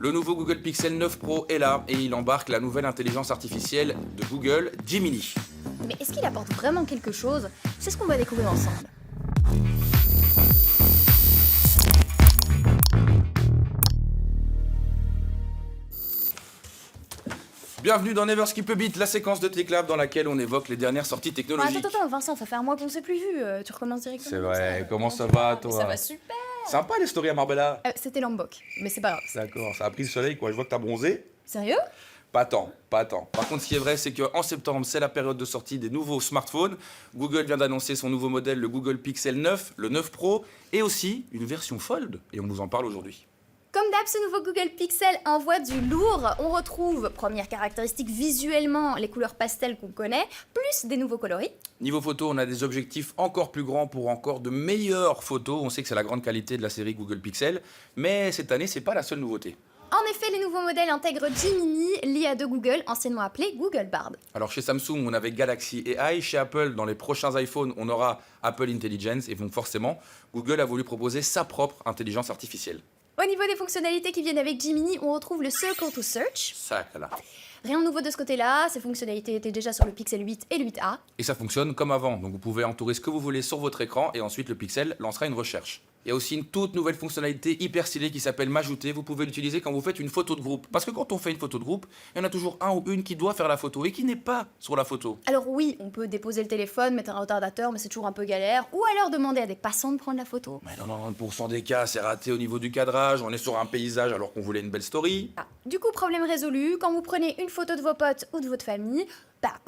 Le nouveau Google Pixel 9 Pro est là et il embarque la nouvelle intelligence artificielle de Google, Gemini. Mais est-ce qu'il apporte vraiment quelque chose? C'est ce qu'on va découvrir ensemble. Bienvenue dans Never Skip a Beat, la séquence de TechLab dans laquelle on évoque les dernières sorties technologiques. Attends, Vincent, ça fait un mois qu'on s'est plus vu. Tu recommences directement. C'est vrai, comment ça va toi? Ça va super. Sympa les stories à Marbella. C'était Lombok, mais c'est pas grave. D'accord, ça a pris le soleil quoi, je vois que t'as bronzé. Sérieux? Pas tant. Par contre, ce qui est vrai, c'est qu'en septembre, c'est la période de sortie des nouveaux smartphones. Google vient d'annoncer son nouveau modèle, le Google Pixel 9, le 9 Pro, et aussi une version Fold, et on vous en parle aujourd'hui. Comme d'hab, ce nouveau Google Pixel envoie du lourd. On retrouve, première caractéristique visuellement, les couleurs pastel qu'on connaît, plus des nouveaux coloris. Niveau photo, on a des objectifs encore plus grands pour encore de meilleures photos. On sait que c'est la grande qualité de la série Google Pixel, mais cette année, c'est pas la seule nouveauté. En effet, les nouveaux modèles intègrent Gemini, l'IA de Google, anciennement appelée Google Bard. Alors chez Samsung, on avait Galaxy AI. Chez Apple, dans les prochains iPhones, on aura Apple Intelligence. Et donc forcément, Google a voulu proposer sa propre intelligence artificielle. Au niveau des fonctionnalités qui viennent avec Gemini, on retrouve le Circle to Search. Ça, là. Rien de nouveau de ce côté-là, ces fonctionnalités étaient déjà sur le Pixel 8 et le 8A. Et ça fonctionne comme avant, donc vous pouvez entourer ce que vous voulez sur votre écran et ensuite le Pixel lancera une recherche. Il y a aussi une toute nouvelle fonctionnalité hyper stylée qui s'appelle M'ajouter. Vous pouvez l'utiliser quand vous faites une photo de groupe. Parce que quand on fait une photo de groupe, il y en a toujours un ou une qui doit faire la photo et qui n'est pas sur la photo. Alors oui, on peut déposer le téléphone, mettre un retardateur, mais c'est toujours un peu galère. Ou alors demander à des passants de prendre la photo. Mais dans 90% des cas, c'est raté au niveau du cadrage. On est sur un paysage alors qu'on voulait une belle story. Ah, du coup, problème résolu, quand vous prenez une photo de vos potes ou de votre famille,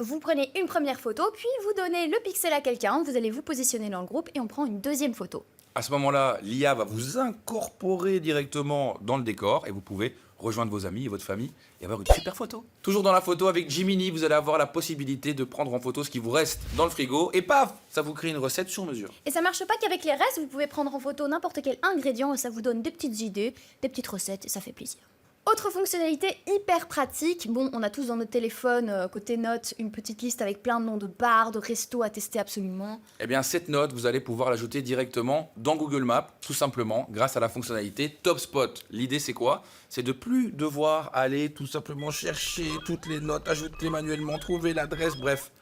vous prenez une première photo, puis vous donnez le pixel à quelqu'un, vous allez vous positionner dans le groupe et on prend une deuxième photo. À ce moment-là, l'IA va vous incorporer directement dans le décor et vous pouvez rejoindre vos amis et votre famille et avoir une super photo. Toujours dans la photo avec Gemini, vous allez avoir la possibilité de prendre en photo ce qui vous reste dans le frigo et paf, ça vous crée une recette sur mesure. Et ça marche pas qu'avec les restes, vous pouvez prendre en photo n'importe quel ingrédient et ça vous donne des petites idées, des petites recettes et ça fait plaisir. Autre fonctionnalité hyper pratique, bon, on a tous dans notre téléphone, côté notes, une petite liste avec plein de noms de bars, de restos à tester absolument. Eh bien, cette note, vous allez pouvoir l'ajouter directement dans Google Maps, tout simplement, grâce à la fonctionnalité Top Spot. L'idée, c'est quoi? C'est de plus devoir aller tout simplement chercher toutes les notes, ajouter manuellement, trouver l'adresse, bref.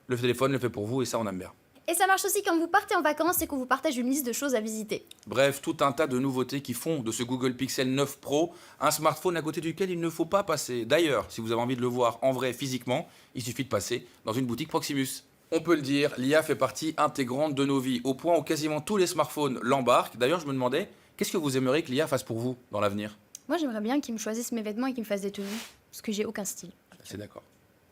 Le téléphone le fait pour vous et ça, on aime bien. Et ça marche aussi quand vous partez en vacances et qu'on vous partage une liste de choses à visiter. Bref, tout un tas de nouveautés qui font de ce Google Pixel 9 Pro un smartphone à côté duquel il ne faut pas passer. D'ailleurs, si vous avez envie de le voir en vrai physiquement, il suffit de passer dans une boutique Proximus. On peut le dire, l'IA fait partie intégrante de nos vies, au point où quasiment tous les smartphones l'embarquent. D'ailleurs, je me demandais, qu'est-ce que vous aimeriez que l'IA fasse pour vous dans l'avenir? Moi, j'aimerais bien qu'ils me choisissent mes vêtements et qu'ils me fassent des tenues, parce que j'ai aucun style. C'est d'accord.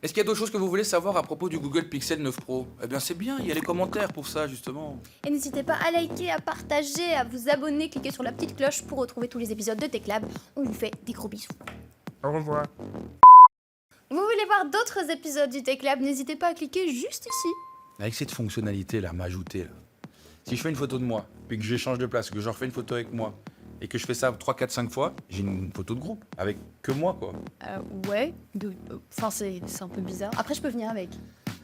Est-ce qu'il y a d'autres choses que vous voulez savoir à propos du Google Pixel 9 Pro? Eh bien c'est bien, il y a les commentaires pour ça justement. Et n'hésitez pas à liker, à partager, à vous abonner, cliquez sur la petite cloche pour retrouver tous les épisodes de TechLab. On vous fait des gros bisous. Au revoir. Vous voulez voir d'autres épisodes du TechLab, n'hésitez pas à cliquer juste ici. Avec cette fonctionnalité là, m'ajouter là. Si je fais une photo de moi, puis que je change de place, que je refais une photo avec moi, et que je fais ça 3, 4, 5 fois, j'ai une photo de groupe, avec que moi quoi. Ouais, enfin c'est un peu bizarre. Après je peux venir avec.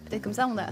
Peut-être comme ça on a